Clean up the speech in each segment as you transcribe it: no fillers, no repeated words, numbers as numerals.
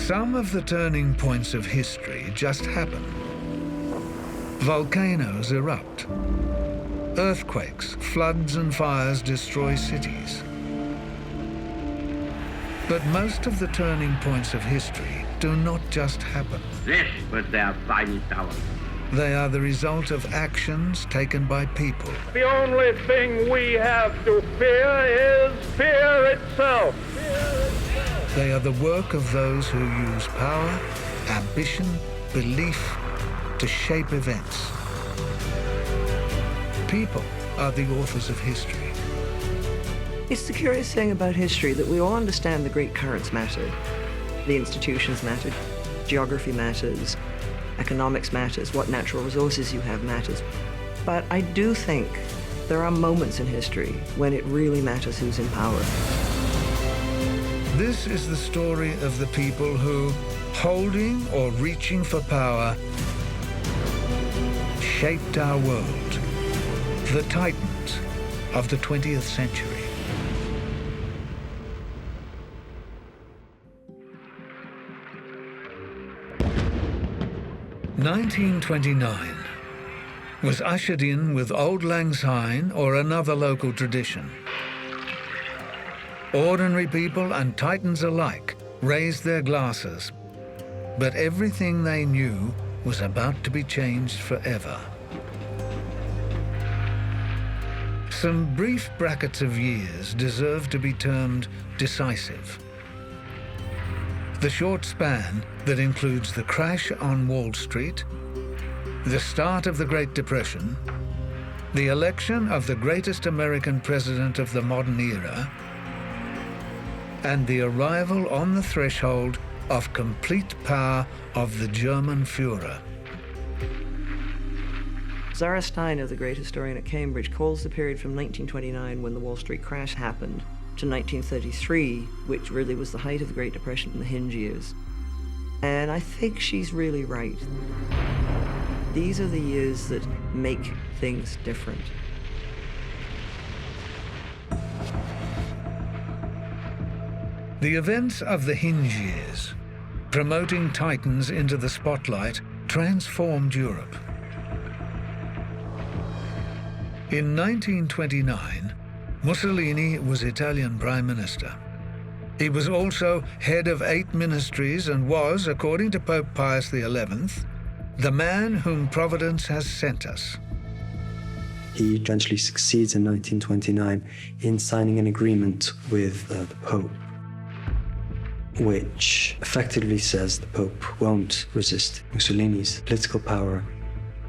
Some of the turning points of history just happen. Volcanoes erupt. Earthquakes, floods and fires destroy cities. But most of the turning points of history do not just happen. This was their final hour. They are the result of actions taken by people. The only thing we have to fear is fear itself. They are the work of those who use power, ambition, belief to shape events. People are the authors of history. It's the curious thing about history that we all understand the great currents matter. The institutions matter, geography matters, economics matters, what natural resources you have matters. But I do think there are moments in history when it really matters who's in power. This is the story of the people who, holding or reaching for power, shaped our world. The titans of the 20th century. (1929) was ushered in with Auld Lang Syne or another local tradition. Ordinary people and titans alike raised their glasses, but everything they knew was about to be changed forever. Some brief brackets of years deserve to be termed decisive. The short span that includes the crash on Wall Street, the start of the Great Depression, the election of the greatest American president of the modern era, and the arrival on the threshold of complete power of the German Führer. Zara Steiner, the great historian at Cambridge, calls the period from 1929, when the Wall Street crash happened, to 1933, which really was the height of the Great Depression in the Hinge years. And I think she's really right. These are the years that make things different. The events of the Hinge years, promoting titans into the spotlight, transformed Europe. In 1929, Mussolini was Italian Prime Minister. He was also head of 8 ministries and was, according to Pope Pius XI, the man whom Providence has sent us. He eventually succeeds in 1929 in signing an agreement with the Pope, which effectively says the Pope won't resist Mussolini's political power,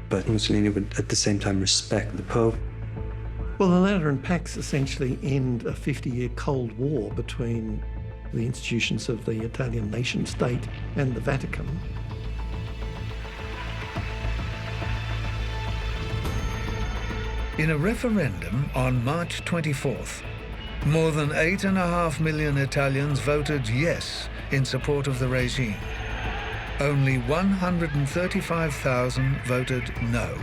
but Mussolini would at the same time respect the Pope. Well, the Lateran Pacts essentially end a 50-year Cold War between the institutions of the Italian nation-state and the Vatican. In a referendum on March 24th, more than 8.5 million Italians voted yes in support of the regime. Only 135,000 voted no.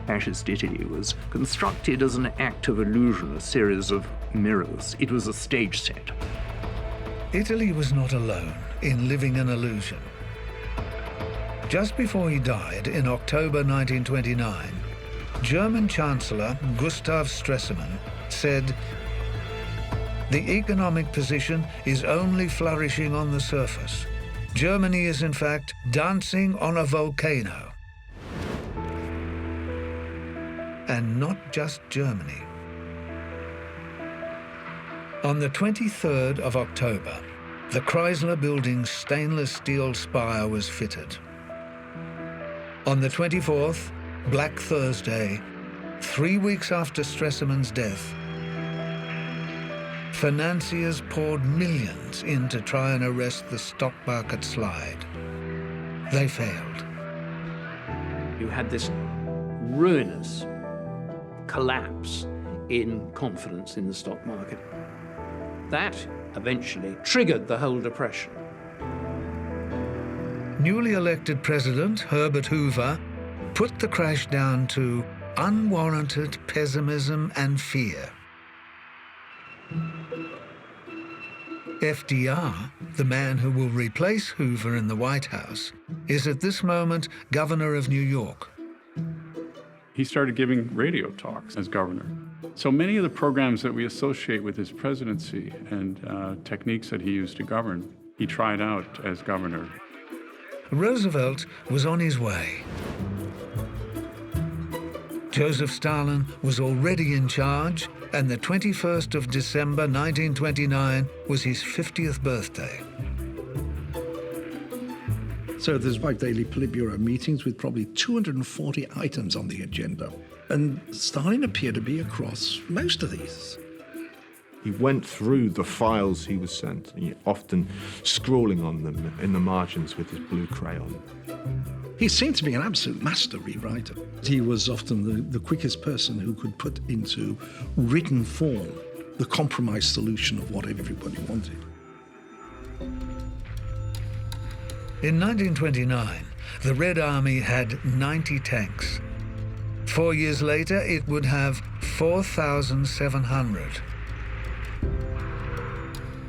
Fascist Italy was constructed as an act of illusion, a series of mirrors. It was a stage set. Italy was not alone in living an illusion. Just before he died in October 1929, German Chancellor Gustav Stresemann said, "The economic position is only flourishing on the surface. Germany is in fact dancing on a volcano." And not just Germany. On the 23rd of October, the Chrysler Building's stainless steel spire was fitted. On the 24th, Black Thursday, 3 weeks after Stresemann's death, financiers poured millions in to try and arrest the stock market slide. They failed. You had this ruinous collapse in confidence in the stock market. That eventually triggered the whole depression. Newly elected President Herbert Hoover put the crash down to unwarranted pessimism and fear. FDR, the man who will replace Hoover in the White House, is at this moment governor of New York. He started giving radio talks as governor. So many of the programs that we associate with his presidency and techniques that he used to govern, he tried out as governor. Roosevelt was on his way. Joseph Stalin was already in charge, and the 21st of December 1929 was his 50th birthday. So there's about daily Politburo meetings with probably 240 items on the agenda. And Stalin appeared to be across most of these. He went through the files he was sent, often scrawling on them in the margins with his blue crayon. He seemed to be an absolute master rewriter. He was often the quickest person who could put into written form the compromise solution of what everybody wanted. In 1929, the Red Army had 90 tanks. 4 years later, it would have 4,700.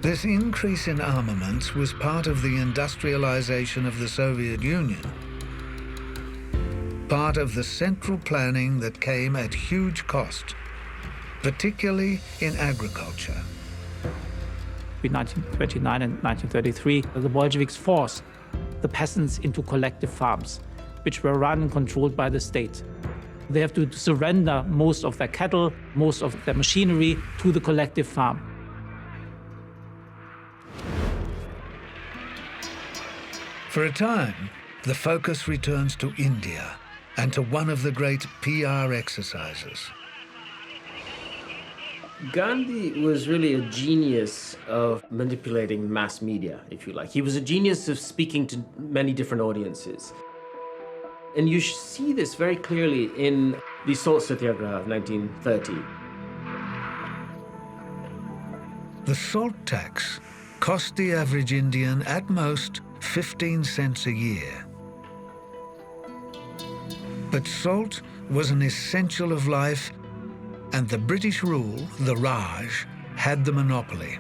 This increase in armaments was part of the industrialization of the Soviet Union, part of the central planning that came at huge cost, particularly in agriculture. In 1929 and 1933, the Bolsheviks forced the peasants into collective farms, which were run and controlled by the state. They have to surrender most of their cattle, most of their machinery to the collective farm. For a time, the focus returns to India and to one of the great PR exercises. Gandhi was really a genius of manipulating mass media, if you like. He was a genius of speaking to many different audiences. And you see this very clearly in the Salt Satyagraha of 1930. The salt tax cost the average Indian at most 15 cents a year. But salt was an essential of life, and the British rule, the Raj, had the monopoly.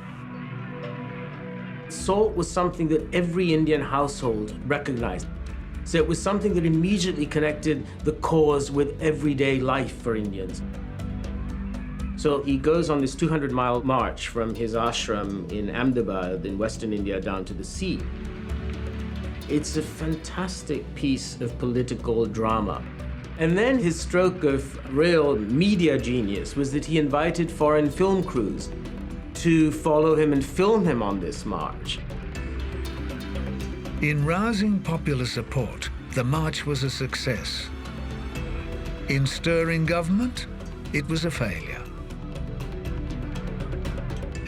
Salt was something that every Indian household recognized. So it was something that immediately connected the cause with everyday life for Indians. So he goes on this 200-mile march from his ashram in Ahmedabad in Western India down to the sea. It's a fantastic piece of political drama. And then his stroke of real media genius was that he invited foreign film crews to follow him and film him on this march. In rousing popular support, the march was a success. In stirring government, it was a failure.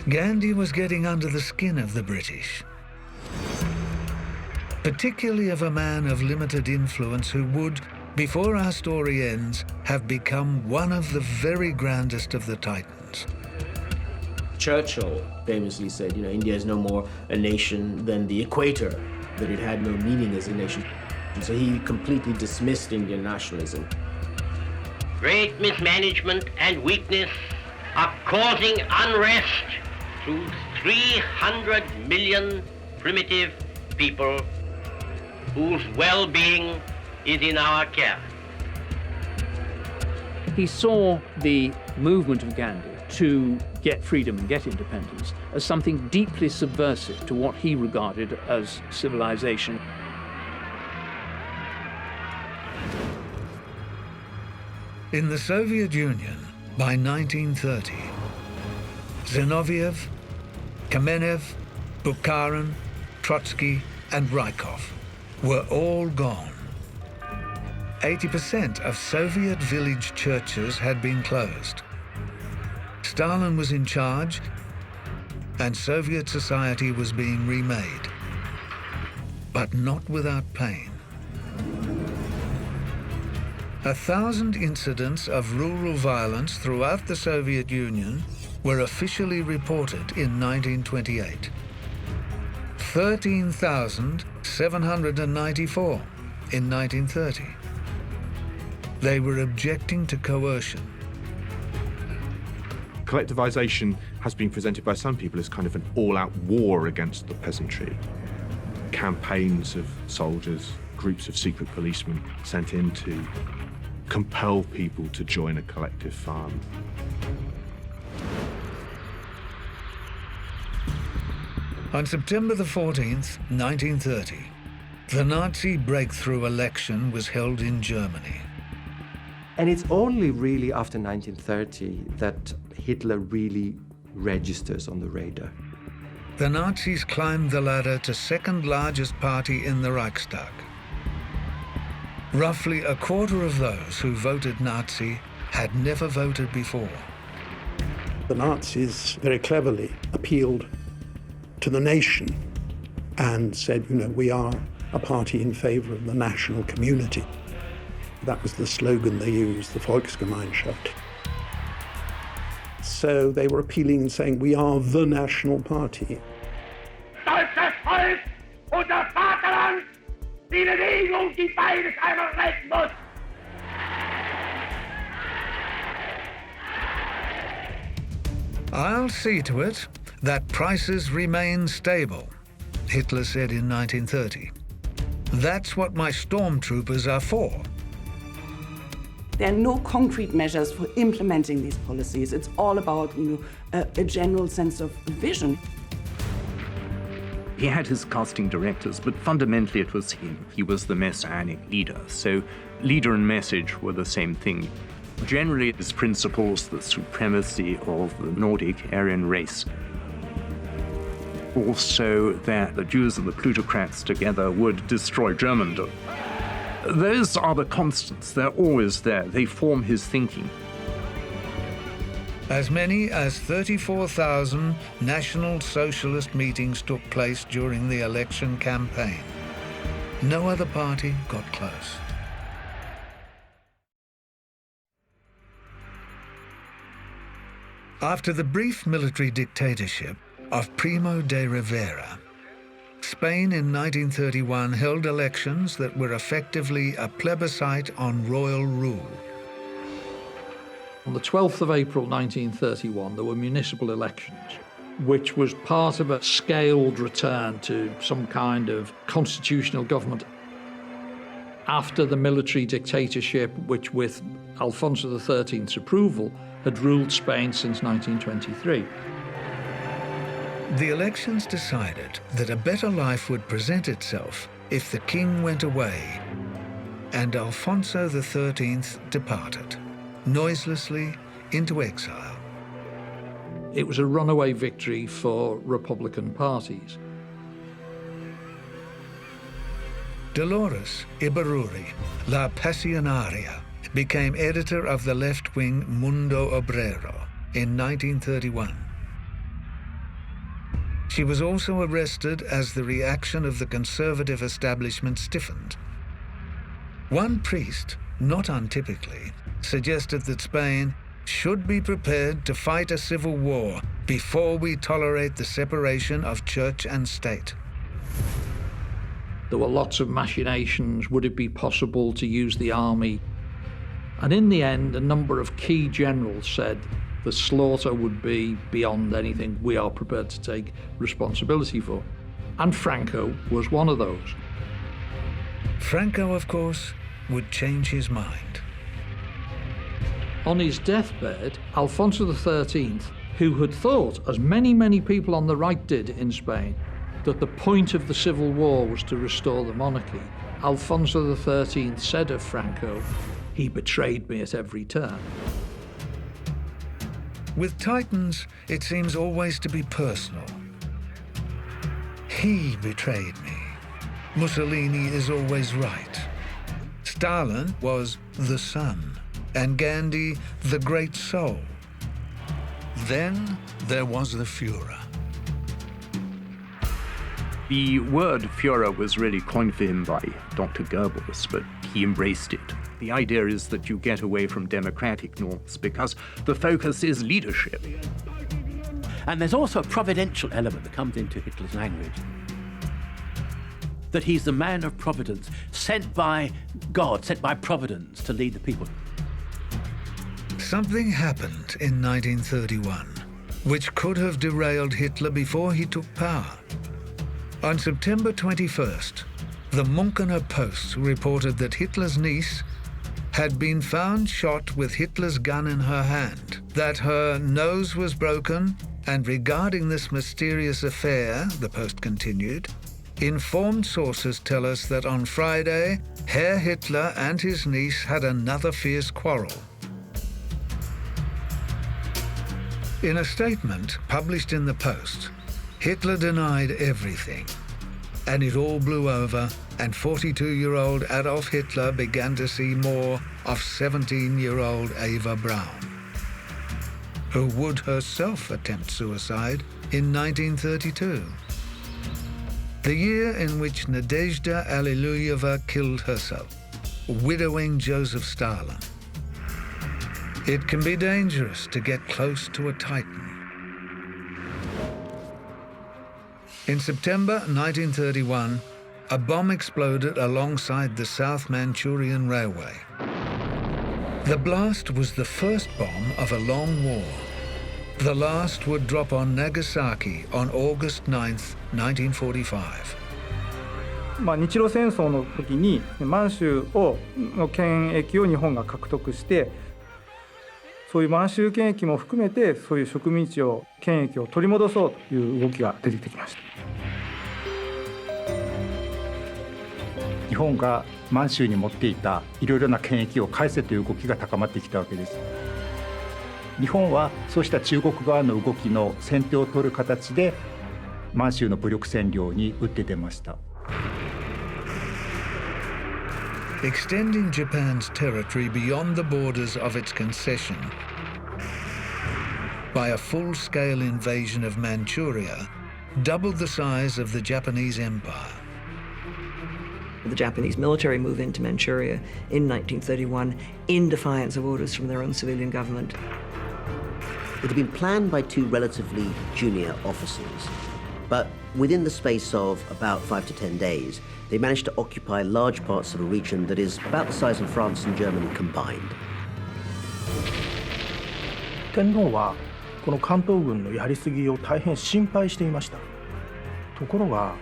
Gandhi was getting under the skin of the British, particularly of a man of limited influence who would, before our story ends, have become one of the very grandest of the Titans. Churchill famously said, India is no more a nation than the equator, that it had no meaning as a nation. So he completely dismissed Indian nationalism. Great mismanagement and weakness are causing unrest to 300 million primitive people whose well-being is in our care. He saw the movement of Gandhi to get freedom and get independence as something deeply subversive to what he regarded as civilization. In the Soviet Union, by 1930, Zinoviev, Kamenev, Bukharin, Trotsky, and Rykov were all gone. 80% of Soviet village churches had been closed. Stalin was in charge, and Soviet society was being remade, but not without pain. 1,000 incidents of rural violence throughout the Soviet Union were officially reported in 1928. 13,794 in 1930. They were objecting to coercion. Collectivization has been presented by some people as kind of an all-out war against the peasantry. Campaigns of soldiers, groups of secret policemen sent in to compel people to join a collective farm. On September the 14th, 1930, the Nazi breakthrough election was held in Germany. And it's only really after 1930 that Hitler really registers on the radar. The Nazis climbed the ladder to second largest party in the Reichstag. Roughly a quarter of those who voted Nazi had never voted before. The Nazis very cleverly appealed to the nation and said, we are a party in favor of the national community. That was the slogan they used, the Volksgemeinschaft. So they were appealing and saying, we are the national party. Deutsches Volk, unser Vaterland, die Bewegung, die beides einmal retten muss. I'll see to it that prices remain stable, Hitler said in 1930. That's what my stormtroopers are for. There are no concrete measures for implementing these policies. It's all about, a general sense of vision. He had his casting directors, but fundamentally it was him. He was the messianic leader, so leader and message were the same thing. Generally, his principles, the supremacy of the Nordic Aryan race. Also that the Jews and the plutocrats together would destroy Germandom. Those are the constants. They're always there. They form his thinking. As many as 34,000 National Socialist meetings took place during the election campaign. No other party got close. After the brief military dictatorship of Primo de Rivera, Spain in 1931 held elections that were effectively a plebiscite on royal rule. On the 12th of April 1931, there were municipal elections, which was part of a scaled return to some kind of constitutional government after the military dictatorship, which with Alfonso XIII's approval had ruled Spain since 1923. The elections decided that a better life would present itself if the king went away, and Alfonso XIII departed, noiselessly into exile. It was a runaway victory for Republican parties. Dolores Ibarruri, La Pasionaria, became editor of the left-wing Mundo Obrero in 1931. She was also arrested as the reaction of the conservative establishment stiffened. One priest, not untypically, suggested that Spain should be prepared to fight a civil war before we tolerate the separation of church and state. There were lots of machinations. Would it be possible to use the army? And in the end, a number of key generals said the slaughter would be beyond anything we are prepared to take responsibility for. And Franco was one of those. Franco, of course, would change his mind. On his deathbed, Alfonso XIII, who had thought, as many, many people on the right did in Spain, that the point of the civil war was to restore the monarchy, Alfonso XIII said of Franco, "He betrayed me at every turn." With titans, it seems always to be personal. He betrayed me. Mussolini is always right. Stalin was the sun, and Gandhi the great soul. Then there was the Führer. The word Führer was really coined for him by Dr. Goebbels, but he embraced it. The idea is that you get away from democratic norms because the focus is leadership. And there's also a providential element that comes into Hitler's language. That he's the man of providence, sent by God, sent by providence to lead the people. Something happened in 1931. which could have derailed Hitler before he took power. On September 21st, the Münchener Post reported that Hitler's niece had been found shot with Hitler's gun in her hand, that her nose was broken, and regarding this mysterious affair, the Post continued, informed sources tell us that on Friday, Herr Hitler and his niece had another fierce quarrel. In a statement published in the Post, Hitler denied everything, and it all blew over, and 42-year-old Adolf Hitler began to see more of 17-year-old Eva Braun, who would herself attempt suicide in 1932, the year in which Nadezhda Alliluyeva killed herself, widowing Joseph Stalin. It can be dangerous to get close to a titan. In September 1931, a bomb exploded alongside the South Manchurian Railway. The blast was the first bomb of a long war. The last would drop on Nagasaki on August 9th, 1945. 日露戦争の時に満州の権益を日本が獲得して、そういう満州権益も含めてそういう植民地を権益を取り戻そうという動きが出てきました。日本が満州に持っていたいろいろな権益を返せという動きが高まってきたわけです。日本はそうした中国側の動きの先手を取る形で満州の武力占領に打って出ました。Extending Japan's territory beyond the borders of its concession by a full-scale invasion of Manchuria doubled the size of the Japanese empire. The Japanese military move into Manchuria in 1931 in defiance of orders from their own civilian government. It had been planned by two relatively junior officers, but within the space of about 5 to 10 days, they managed to occupy large parts of a region that is about the size of France and Germany combined. 天皇はこの関東軍のやりすぎを大変心配していました。ところが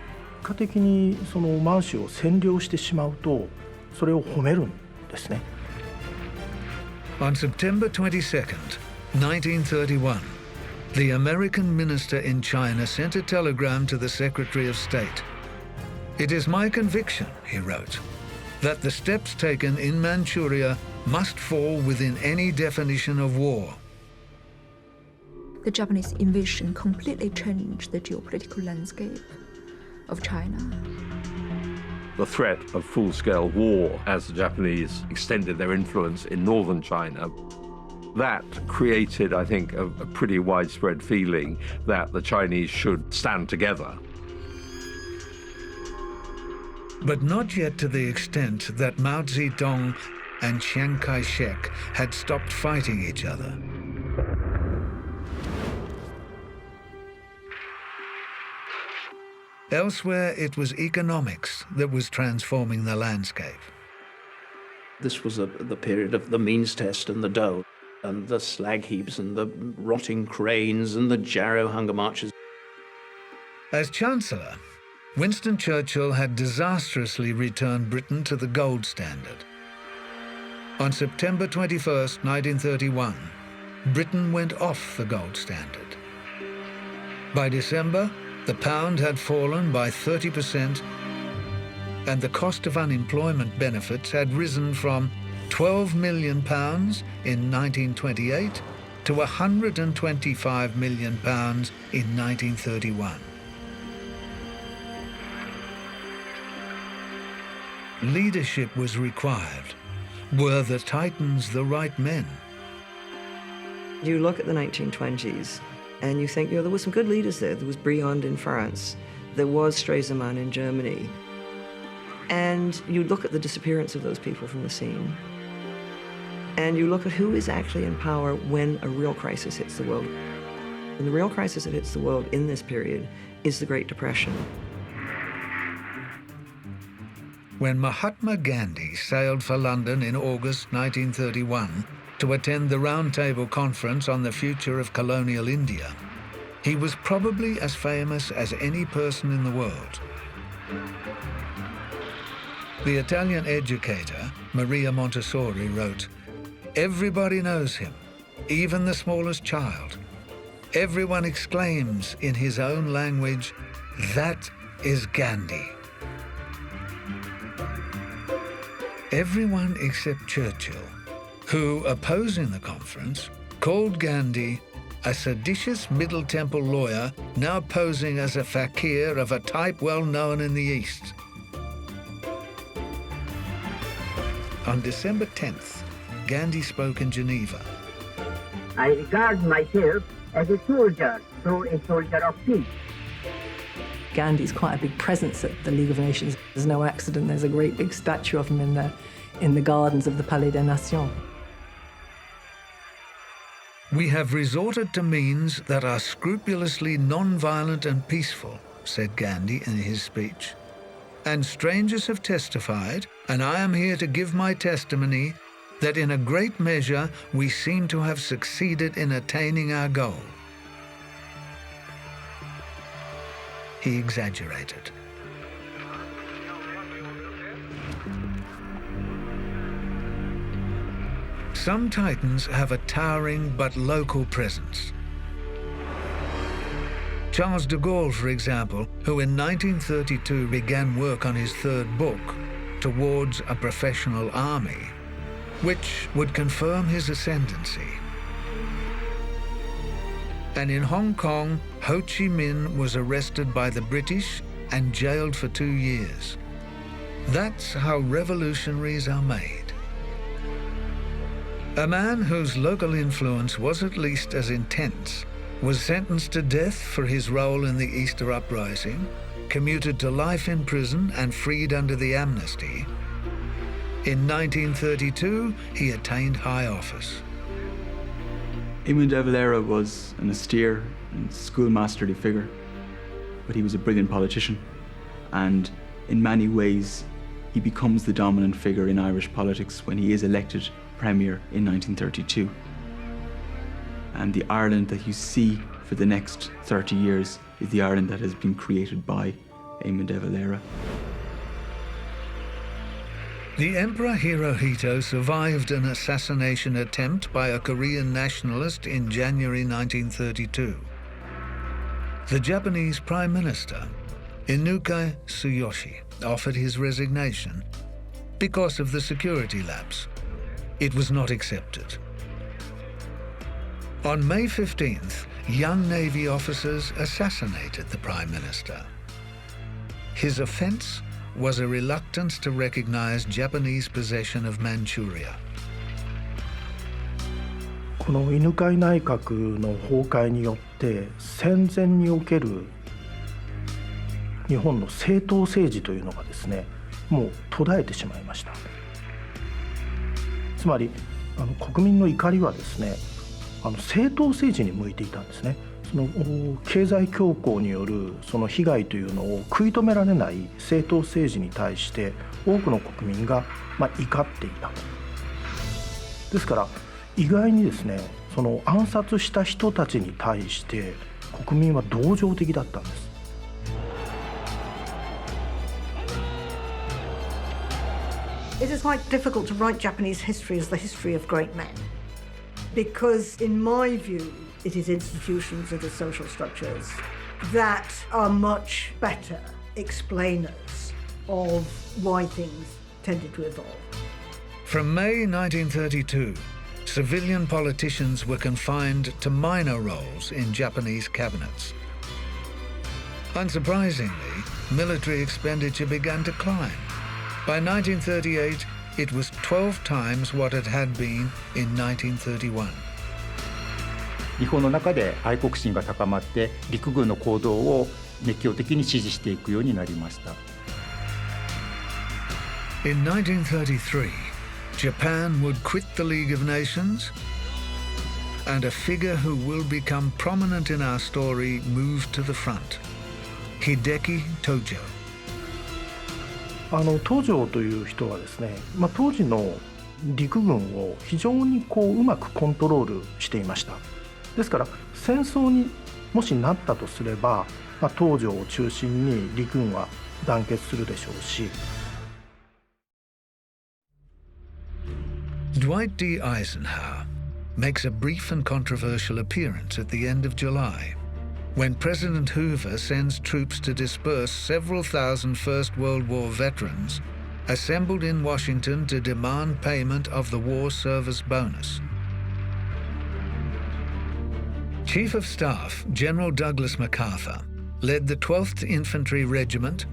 結果的にその満州を占領してしまうとそれを褒めるんですね。On September 22nd, 1931, the American minister in China sent a telegram to the Secretary of State. It is my conviction, he wrote, that the steps taken in Manchuria must fall within any definition of war. The Japanese invasion completely changed the geopolitical landscape of China. The threat of full-scale war as the Japanese extended their influence in northern China, that created, I think, a pretty widespread feeling that the Chinese should stand together. But not yet to the extent that Mao Zedong and Chiang Kai-shek had stopped fighting each other. Elsewhere, it was economics that was transforming the landscape. This was the period of the means test and the dole, and the slag heaps and the rotting cranes and the Jarrow hunger marches. As Chancellor, Winston Churchill had disastrously returned Britain to the gold standard. On September 21st, 1931, Britain went off the gold standard. By December, the pound had fallen by 30%, and the cost of unemployment benefits had risen from £12 million in 1928 to £125 million in 1931. Leadership was required. Were the Titans the right men? You look at the 1920s and you think, there were some good leaders there. There was Briand in France. There was Stresemann in Germany. And you look at the disappearance of those people from the scene. And you look at who is actually in power when a real crisis hits the world. And the real crisis that hits the world in this period is the Great Depression. When Mahatma Gandhi sailed for London in August 1931 to attend the Round Table Conference on the future of colonial India, he was probably as famous as any person in the world. The Italian educator, Maria Montessori, wrote, "Everybody knows him, even the smallest child. Everyone exclaims in his own language, 'That is Gandhi.'" Everyone except Churchill, who, opposing the conference, called Gandhi a seditious Middle Temple lawyer now posing as a fakir of a type well known in the East. On December 10th, Gandhi spoke in Geneva. "I regard myself as a soldier, though a soldier of peace." Gandhi's quite a big presence at the League of Nations. There's no accident there's a great big statue of him in the gardens of the Palais des Nations. "We have resorted to means that are scrupulously non-violent and peaceful," said Gandhi in his speech. "And strangers have testified, and I am here to give my testimony, that in a great measure we seem to have succeeded in attaining our goal." He exaggerated. Some titans have a towering but local presence. Charles de Gaulle, for example, who in 1932 began work on his third book, Towards a Professional Army, which would confirm his ascendancy. And in Hong Kong, Ho Chi Minh was arrested by the British and jailed for 2 years. That's how revolutionaries are made. A man whose local influence was at least as intense was sentenced to death for his role in the Easter Uprising, commuted to life in prison and freed under the amnesty. In 1932, he attained high office. Eamon de Valera was an austere and schoolmasterly figure, but he was a brilliant politician, and in many ways he becomes the dominant figure in Irish politics when he is elected Premier in 1932. And the Ireland that you see for the next 30 years is the Ireland that has been created by Eamon de Valera. The Emperor Hirohito survived an assassination attempt by a Korean nationalist in January 1932. The Japanese Prime Minister, Inukai Tsuyoshi, offered his resignation because of the security lapse. It was not accepted. On May 15th, young Navy officers assassinated the Prime Minister. His offense was a reluctance to recognize Japanese possession of Manchuria. この犬飼内閣の崩壊によって戦前における日本の政党政治というのがですね、もう途絶えてしまいました。つまり国民の怒りはですね、政党政治に向いていたんですね。その経済恐慌によるその被害というのを食い止められない政党政治に対して多くの国民が怒っていた。ですから意外にですね、その暗殺した人たちに対して国民は同情的だったんです。It is quite difficult to write Japanese history as the history of great men, because in my view it is institutions and the social structures that are much better explainers of why things tended to evolve. From May 1932, civilian politicians were confined to minor roles in Japanese cabinets. Unsurprisingly, military expenditure began to climb. By 1938, it was 12 times what it had been in 1931. 日本の中で愛国心が高まって陸軍の行動を熱狂的に支持していくようになりました。In 1933, Japan would quit the League of Nations, and a figure who will become prominent in our story moved to the front, Hideki Tojo. 東條という人はですね、当時の陸軍を非常にうまくコントロールしていました。ですから戦争にもしなったとすれば、東条を中心に陸軍は団結するでしょうし。Dwight D. Eisenhower makes a brief and controversial appearance at the end of July, when President Hoover sends troops to disperse several thousand First World War veterans assembled in Washington to demand payment of the war service bonus. Chief of Staff General Douglas MacArthur led the 12th Infantry Regiment,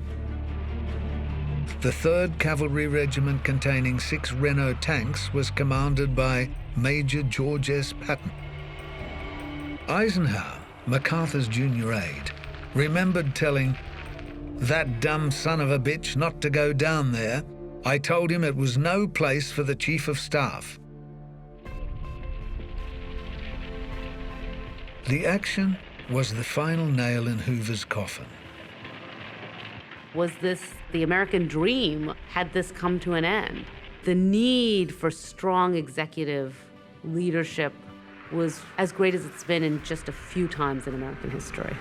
the 3rd Cavalry Regiment containing 6 Renault tanks was commanded by Major George S. Patton. Eisenhower, MacArthur's junior aide, remembered telling, "That dumb son of a bitch not to go down there. I told him it was no place for the Chief of Staff." The action was the final nail in Hoover's coffin. Was this the American dream? Had this come to an end? The need for strong executive leadership was as great as it's been in just a few times in American history.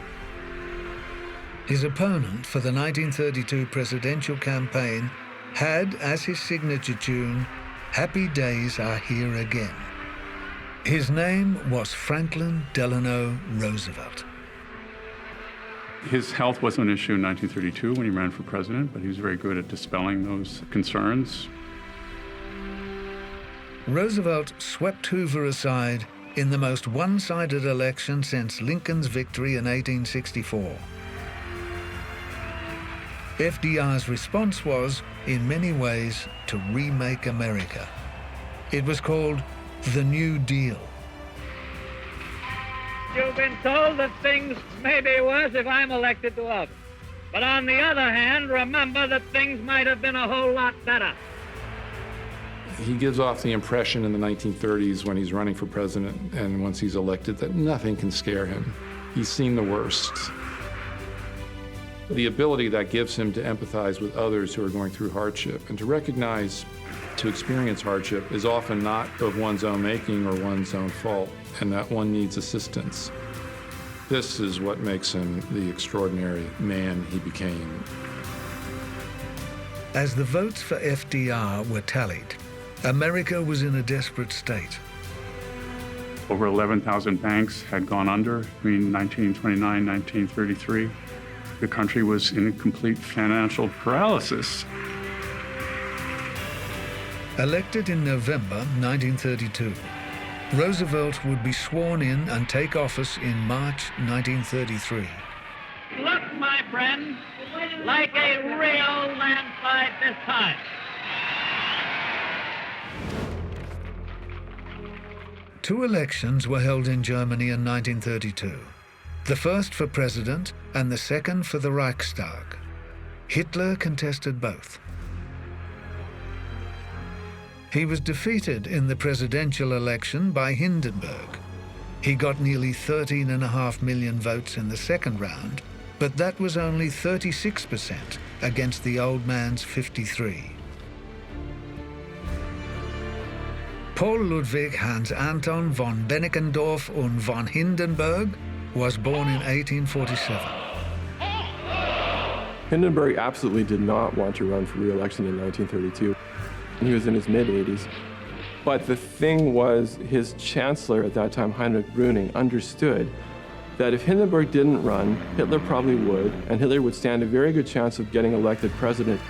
His opponent for the 1932 presidential campaign had as his signature tune, "Happy Days Are Here Again." His name was Franklin Delano Roosevelt. His health wasn't an issue in 1932 when he ran for president, but he was very good at dispelling those concerns. Roosevelt swept Hoover aside in the most one-sided election since Lincoln's victory in 1864. FDR's response was, in many ways, to remake America. It was called the New Deal. You've been told that things may be worse if I'm elected to office. But on the other hand, remember that things might have been a whole lot better. He gives off the impression in the 1930s when he's running for president and once he's elected that nothing can scare him. He's seen the worst. The ability that gives him to empathize with others who are going through hardship and to recognize to experience hardship is often not of one's own making or one's own fault, and that one needs assistance. This is what makes him the extraordinary man he became. As the votes for FDR were tallied, America was in a desperate state. Over 11,000 banks had gone under between 1929 and 1933. The country was in complete financial paralysis. Elected in November 1932, Roosevelt would be sworn in and take office in March 1933. Look, my friend, like a real landslide this time. Two elections were held in Germany in 1932, the first for president and the second for the Reichstag. Hitler contested both. He was defeated in the presidential election by Hindenburg. He got nearly 13.5 million votes in the second round, but that was only 36% against the old man's 53. Paul Ludwig Hans Anton von Benckendorff und von Hindenburg was born in 1847. Hindenburg absolutely did not want to run for re-election in 1932. He was in his mid-80s. But the thing was, his chancellor at that time, Heinrich Brüning, understood that if Hindenburg didn't run, Hitler probably would, and Hitler would stand a very good chance of getting elected president.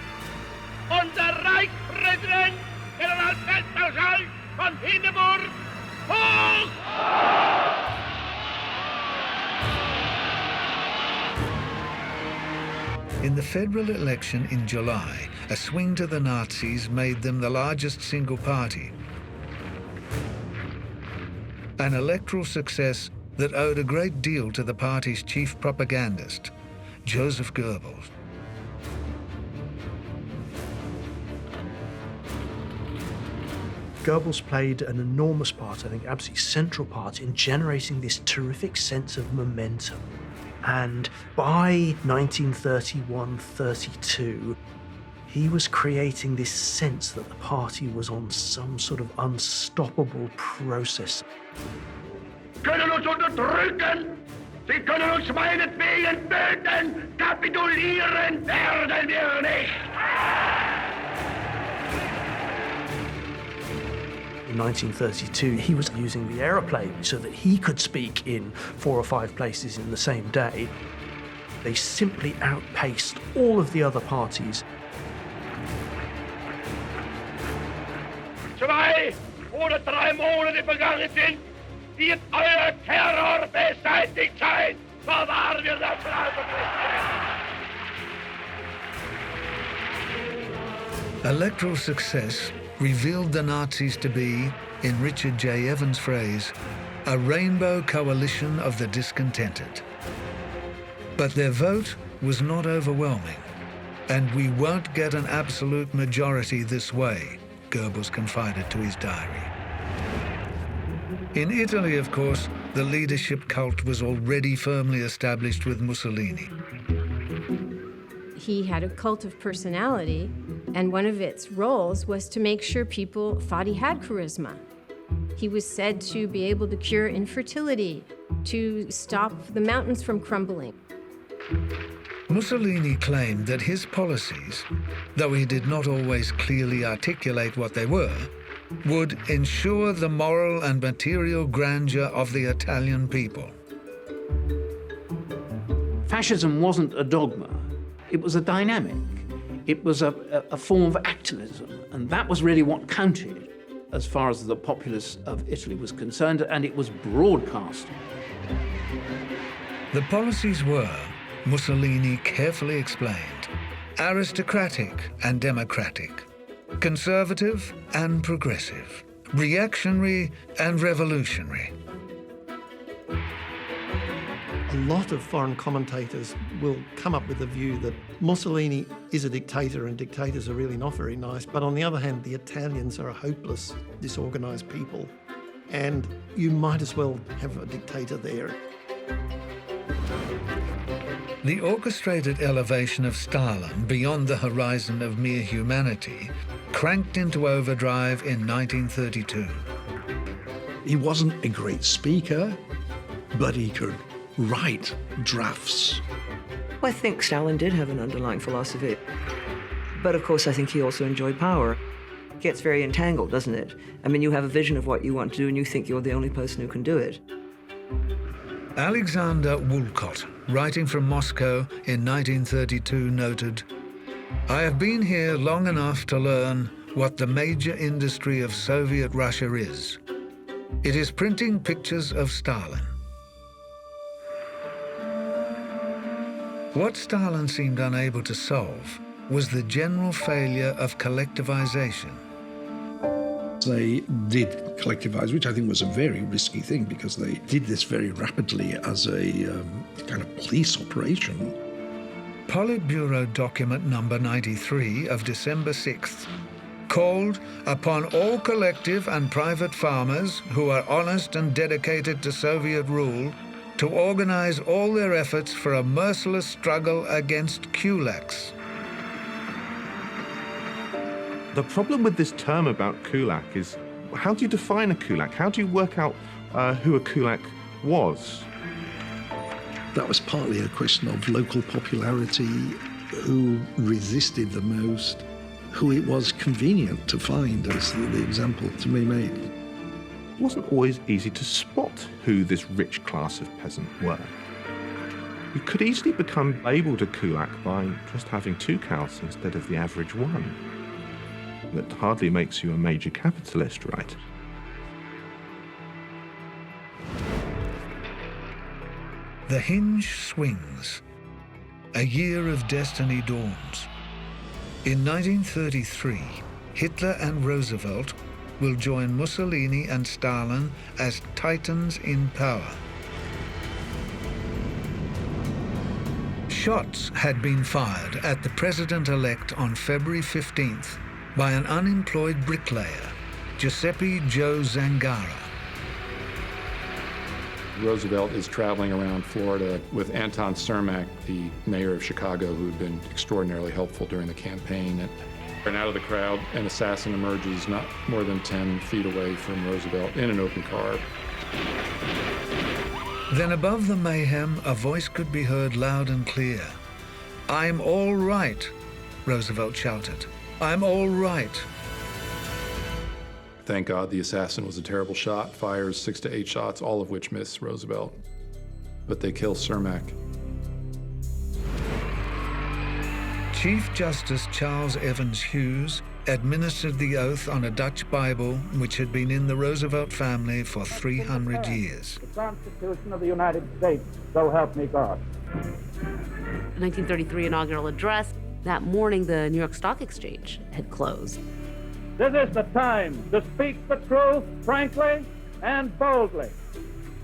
Unser Reichspräsident, General Feldmarschall von Hindenburg, hoch! In the federal election in July, a swing to the Nazis made them the largest single party. An electoral success that owed a great deal to the party's chief propagandist, Joseph Goebbels. Goebbels played an enormous part, I think absolutely central part, in generating this terrific sense of momentum. And by 1931-32, he was creating this sense that the party was on some sort of unstoppable process. können uns unterdrücken, sie können uns meinetwegen töten, kapitulieren werden wir nicht. In 1932, he was using the aeroplane so that he could speak in 4 or 5 places in the same day. They simply outpaced all of the other parties. 2 oder 3 Monate vergangen sind, wird euer Terror beseitigt sein. Verwahren wir das Electoral success revealed the Nazis to be, in Richard J. Evans' phrase, a rainbow coalition of the discontented. But their vote was not overwhelming, and we won't get an absolute majority this way, Goebbels confided to his diary. In Italy, of course, the leadership cult was already firmly established with Mussolini. He had a cult of personality, and one of its roles was to make sure people thought he had charisma. He was said to be able to cure infertility, to stop the mountains from crumbling. Mussolini claimed that his policies, though he did not always clearly articulate what they were, would ensure the moral and material grandeur of the Italian people. Fascism wasn't a dogma. It was a dynamic. It was a form of activism, and that was really what counted as far as the populace of Italy was concerned, and it was broadcast. The policies were, Mussolini carefully explained, aristocratic and democratic, conservative and progressive, reactionary and revolutionary. A lot of foreign commentators will come up with the view that Mussolini is a dictator and dictators are really not very nice, but on the other hand, the Italians are a hopeless, disorganized people, and you might as well have a dictator there. The orchestrated elevation of Stalin beyond the horizon of mere humanity cranked into overdrive in 1932. He wasn't a great speaker, but he could write drafts. Well, I think Stalin did have an underlying philosophy. But of course, I think he also enjoyed power. It gets very entangled, doesn't it? I mean, you have a vision of what you want to do and you think you're the only person who can do it. Alexander Woolcott, writing from Moscow in 1932, noted, "I have been here long enough to learn what the major industry of Soviet Russia is. It is printing pictures of Stalin." What Stalin seemed unable to solve was the general failure of collectivization. They did collectivize, which I think was a very risky thing because they did this very rapidly as a kind of police operation. Politburo document number 93 of December 6th called upon all collective and private farmers who are honest and dedicated to Soviet rule to organize all their efforts for a merciless struggle against kulaks. The problem with this term about kulak is, how do you define a kulak? How do you work out who a kulak was? That was partly a question of local popularity, who resisted the most, who it was convenient to find, as the example to me made. It wasn't always easy to spot who this rich class of peasant were. You could easily become labelled a kulak by just having 2 cows instead of the average one. That hardly makes you a major capitalist, right? The hinge swings. A year of destiny dawns. In 1933, Hitler and Roosevelt will join Mussolini and Stalin as titans in power. Shots had been fired at the president-elect on February 15th by an unemployed bricklayer, Giuseppe Joe Zangara. Roosevelt is traveling around Florida with Anton Cermak, the mayor of Chicago, who had been extraordinarily helpful during the campaign. And out of the crowd, an assassin emerges not more than 10 feet away from Roosevelt in an open car, Then above the mayhem, a voice could be heard loud and clear. "I'm all right," Roosevelt shouted. "I'm all right." Thank God the assassin was a terrible shot, fires 6 to 8 shots, all of which miss Roosevelt. But they kill Cermak. Chief Justice Charles Evans Hughes administered the oath on a Dutch Bible which had been in the Roosevelt family for 300 years. The Constitution of the United States, so help me God. 1933 inaugural address. That morning, the New York Stock Exchange had closed. This is the time to speak the truth frankly and boldly.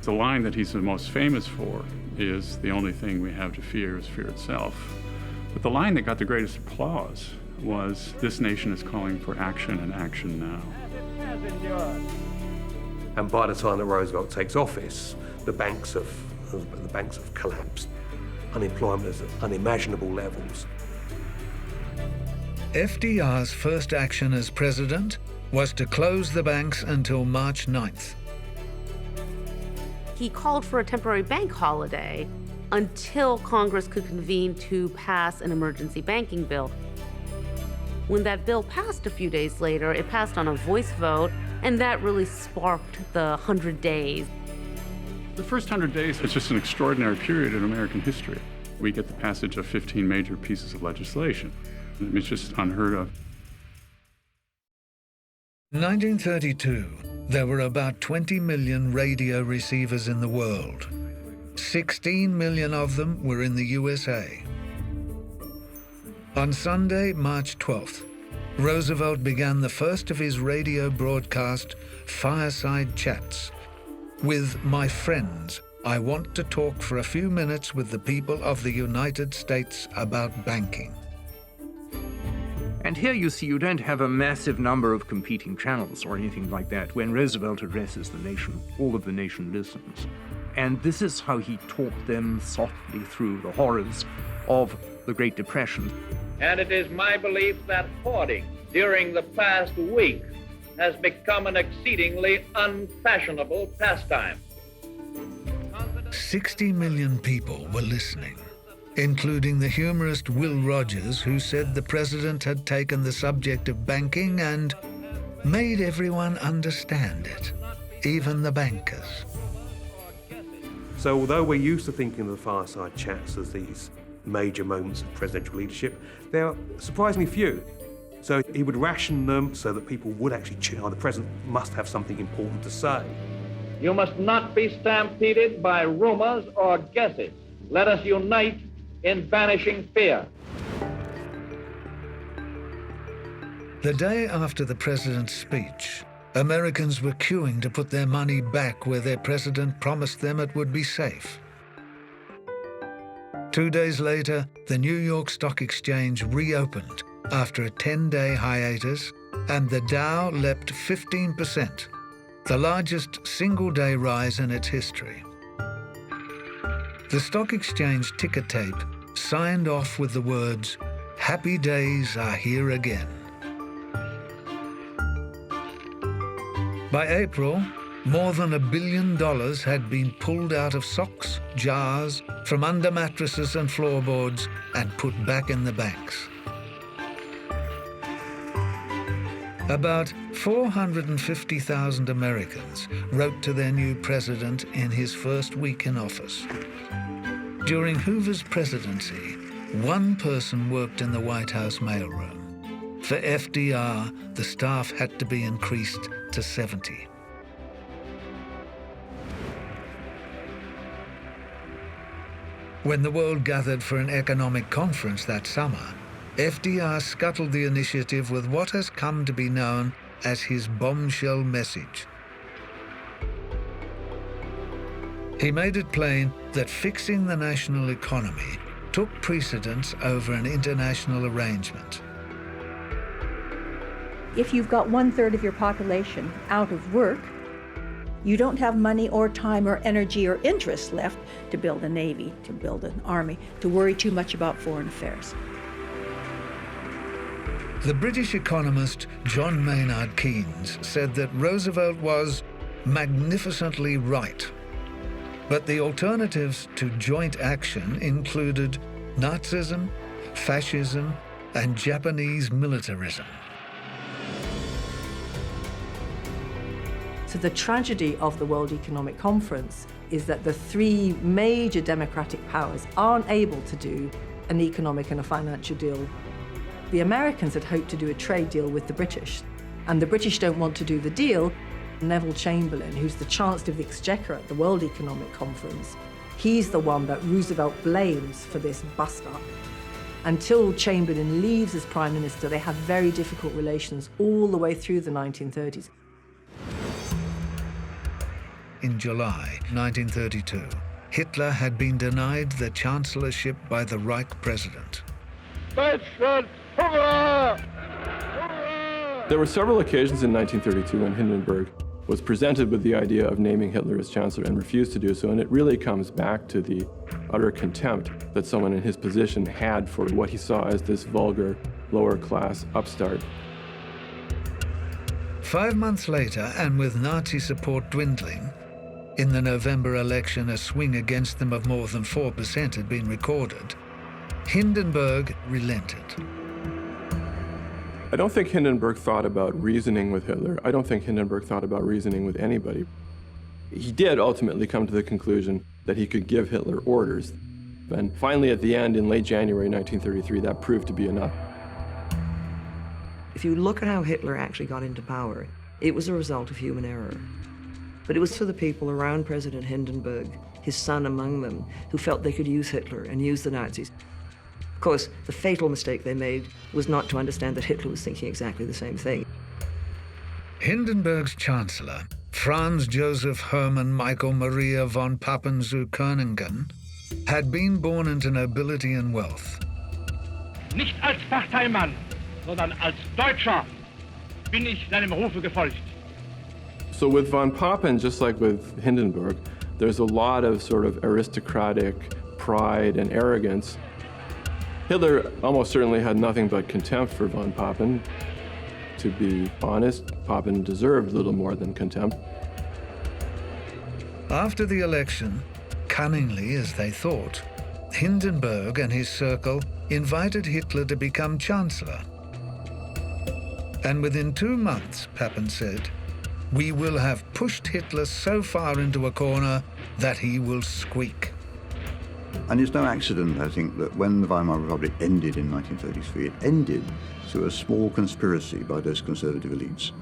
The line that he's the most famous for is, "The only thing we have to fear is fear itself." But the line that got the greatest applause was, "This nation is calling for action and action now." And by the time that Roosevelt takes office, the banks have collapsed. Unemployment is at unimaginable levels. FDR's first action as president was to close the banks until March 9th. He called for a temporary bank holiday until Congress could convene to pass an emergency banking bill. When that bill passed a few days later, it passed on a voice vote, and that really sparked the 100 days. The first 100 days is just an extraordinary period in American history. We get the passage of 15 major pieces of legislation. It's just unheard of. In 1932, there were about 20 million radio receivers in the world. 16 million of them were in the USA. On Sunday, March 12th, Roosevelt began the first of his radio broadcast fireside chats. With "My friends, I want to talk for a few minutes with the people of the United States about banking." And here you see you don't have a massive number of competing channels or anything like that. When Roosevelt addresses the nation, all of the nation listens. And this is how he talked them softly through the horrors of the Great Depression. And it is my belief that hoarding during the past week has become an exceedingly unfashionable pastime. 60 million people were listening, including the humorist Will Rogers, who said the president had taken the subject of banking and made everyone understand it, even the bankers. So although we're used to thinking of the fireside chats as these major moments of presidential leadership, there are surprisingly few. So he would ration them so that people would actually tune. The president must have something important to say. You must not be stampeded by rumors or guesses. Let us unite in banishing fear. The day after the president's speech, Americans were queuing to put their money back where their president promised them it would be safe. 2 days later, the New York Stock Exchange reopened after a 10-day hiatus, and the Dow leapt 15%, the largest single-day rise in its history. The Stock Exchange ticker tape signed off with the words, "Happy days are here again." By April, more than $1 billion had been pulled out of socks, jars, from under mattresses and floorboards and put back in the banks. About 450,000 Americans wrote to their new president in his first week in office. During Hoover's presidency, one person worked in the White House mailroom. For FDR, the staff had to be increased to 70. When the world gathered for an economic conference that summer, FDR scuttled the initiative with what has come to be known as his bombshell message. He made it plain that fixing the national economy took precedence over an international arrangement. If you've got 1/3 of your population out of work, you don't have money or time or energy or interest left to build a navy, to build an army, to worry too much about foreign affairs. The British economist John Maynard Keynes said that Roosevelt was magnificently right. But the alternatives to joint action included Nazism, fascism, and Japanese militarism. So the tragedy of the World Economic Conference is that the three major democratic powers aren't able to do an economic and a financial deal. The Americans had hoped to do a trade deal with the British, and the British don't want to do the deal. Neville Chamberlain, who's the Chancellor of the Exchequer at the World Economic Conference, he's the one that Roosevelt blames for this bust-up. Until Chamberlain leaves as Prime Minister, they have very difficult relations all the way through the 1930s. In July 1932, Hitler had been denied the chancellorship by the Reich president. There were several occasions in 1932 when Hindenburg was presented with the idea of naming Hitler as chancellor and refused to do so, and it really comes back to the utter contempt that someone in his position had for what he saw as this vulgar, lower-class upstart. 5 months later, and with Nazi support dwindling, in the November election a swing against them of more than 4% had been recorded, Hindenburg relented. I don't think Hindenburg thought about reasoning with Hitler. I don't think Hindenburg thought about reasoning with anybody. He did ultimately come to the conclusion that he could give Hitler orders. And finally, at the end, in late January 1933, that proved to be enough. If you look at how Hitler actually got into power, it was a result of human error. But it was to the people around President Hindenburg, his son among them, who felt they could use Hitler and use the Nazis. Of course, the fatal mistake they made was not to understand that Hitler was thinking exactly the same thing. Hindenburg's chancellor, Franz Joseph Hermann Michael Maria von Papen zu Koningen, had been born into nobility and wealth. Nicht als Parteimann, sondern als Deutscher bin ich seinem Rufe gefolgt. So with von Papen, just like with Hindenburg, there's a lot of sort of aristocratic pride and arrogance. Hitler almost certainly had nothing but contempt for von Papen. To be honest, Papen deserved little more than contempt. After the election, cunningly as they thought, Hindenburg and his circle invited Hitler to become chancellor. And within 2 months, Papen said, we will have pushed Hitler so far into a corner that he will squeak. And it's no accident, I think, that when the Weimar Republic ended in 1933, it ended through a small conspiracy by those conservative elites.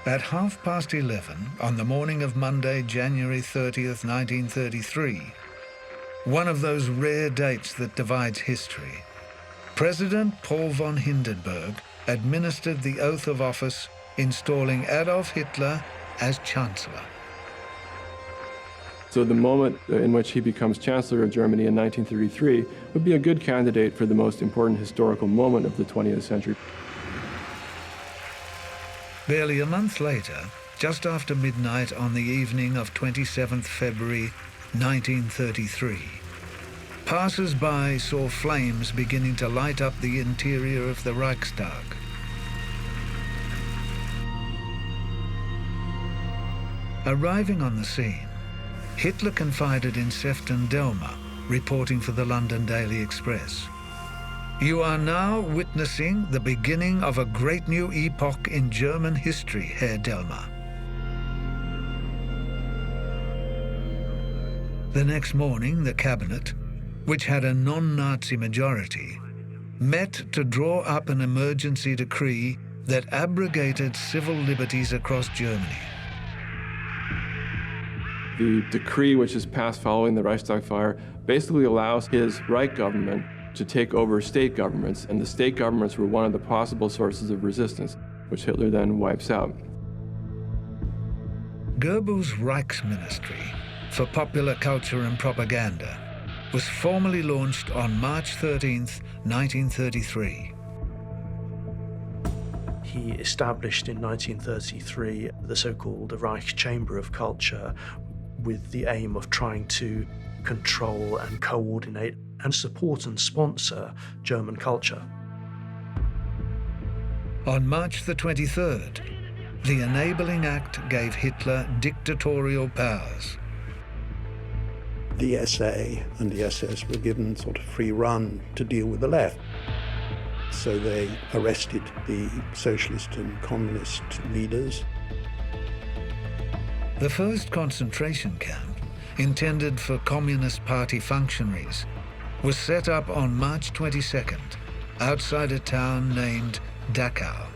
At 11:30 on the morning of Monday, January 30th, 1933, one of those rare dates that divides history, President Paul von Hindenburg administered the oath of office, installing Adolf Hitler as Chancellor. So the moment in which he becomes Chancellor of Germany in 1933 would be a good candidate for the most important historical moment of the 20th century. Barely a month later, just after midnight on the evening of 27th February 1933, passers-by saw flames beginning to light up the interior of the Reichstag. Arriving on the scene, Hitler confided in Sefton Delmer, reporting for the London Daily Express. You are now witnessing the beginning of a great new epoch in German history, Herr Delmer. The next morning, the cabinet, which had a non-Nazi majority, met to draw up an emergency decree that abrogated civil liberties across Germany. The decree, which is passed following the Reichstag fire, basically allows his Reich government to take over state governments, and the state governments were one of the possible sources of resistance, which Hitler then wipes out. Goebbels' Reichsministry for Popular Culture and Propaganda was formally launched on March 13th, 1933. He established in 1933 the so-called Reich Chamber of Culture with the aim of trying to control and coordinate and support and sponsor German culture. On March the 23rd, the Enabling Act gave Hitler dictatorial powers. The SA and the SS were given sort of free run to deal with the left. So they arrested the socialist and communist leaders. The first concentration camp, intended for Communist Party functionaries, was set up on March 22nd, outside a town named Dachau.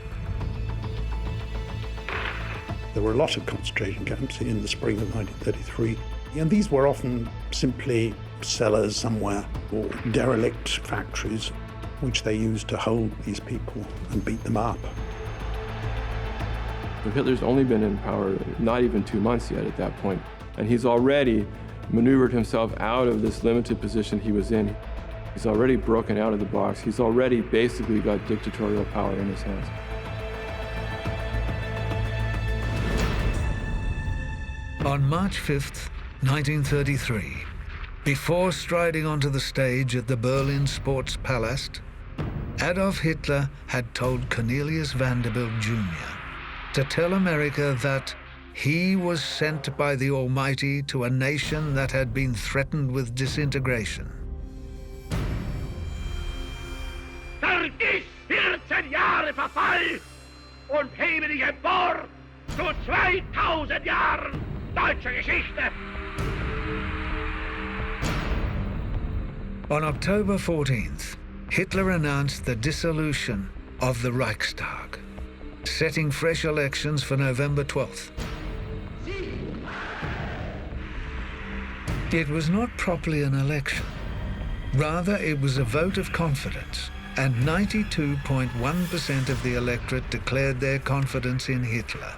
There were a lot of concentration camps in the spring of 1933, and these were often simply cellars somewhere or derelict factories which they used to hold these people and beat them up. Hitler's only been in power not even 2 months yet at that point, and he's already maneuvered himself out of this limited position he was in. He's already broken out of the box. He's already basically got dictatorial power in his hands. On March 5th, 1933, before striding onto the stage at the Berlin Sportspalast, Adolf Hitler had told Cornelius Vanderbilt Jr. to tell America that he was sent by the Almighty to a nation that had been threatened with disintegration. Vergiss 14 Jahre Verfall und hebe dich empor zu 2000 Jahren deutscher Geschichte. On October 14th, Hitler announced the dissolution of the Reichstag, setting fresh elections for November 12th. It was not properly an election. Rather, it was a vote of confidence, and 92.1% of the electorate declared their confidence in Hitler.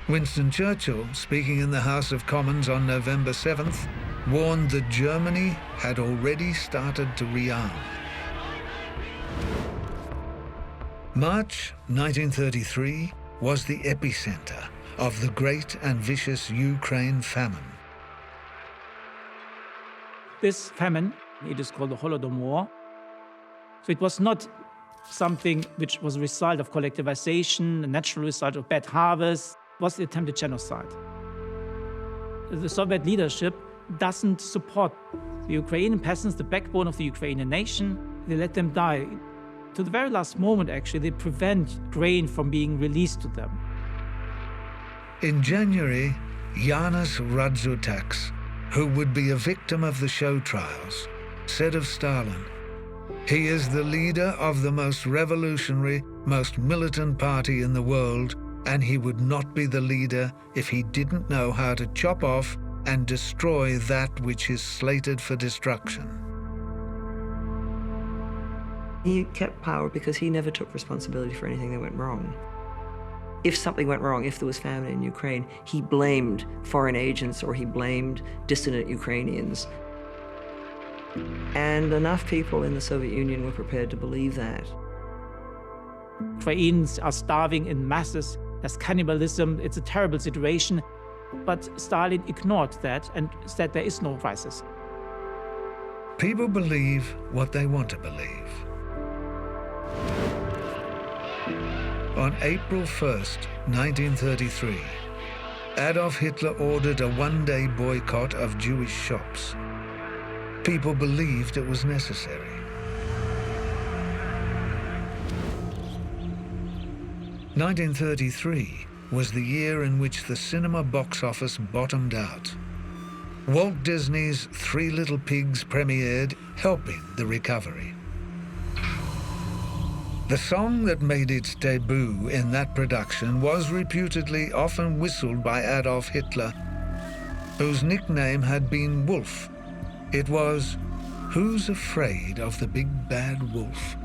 Winston Churchill, speaking in the House of Commons on November 7th, warned that Germany had already started to rearm. March 1933 was the epicenter of the great and vicious Ukraine famine. This famine, it is called the Holodomor. So it was not something which was a result of collectivization, a natural result of bad harvest. It was the attempted genocide. The Soviet leadership doesn't support the Ukrainian peasants, the backbone of the Ukrainian nation. They let them die. To the very last moment, actually, they prevent grain from being released to them. In January, Janusz Radzutaks, who would be a victim of the show trials, said of Stalin, "He is the leader of the most revolutionary, most militant party in the world, and he would not be the leader if he didn't know how to chop off and destroy that which is slated for destruction." He kept power because he never took responsibility for anything that went wrong. If something went wrong, if there was famine in Ukraine, he blamed foreign agents or he blamed dissident Ukrainians. And enough people in the Soviet Union were prepared to believe that. Ukrainians are starving in masses. There's cannibalism. It's a terrible situation. But Stalin ignored that and said there is no crisis. People believe what they want to believe. On April 1st, 1933, Adolf Hitler ordered a one-day boycott of Jewish shops. People believed it was necessary. 1933 was the year in which the cinema box office bottomed out. Walt Disney's Three Little Pigs premiered, helping the recovery. The song that made its debut in that production was reputedly often whistled by Adolf Hitler, whose nickname had been Wolf. It was, "Who's Afraid of the Big Bad Wolf?"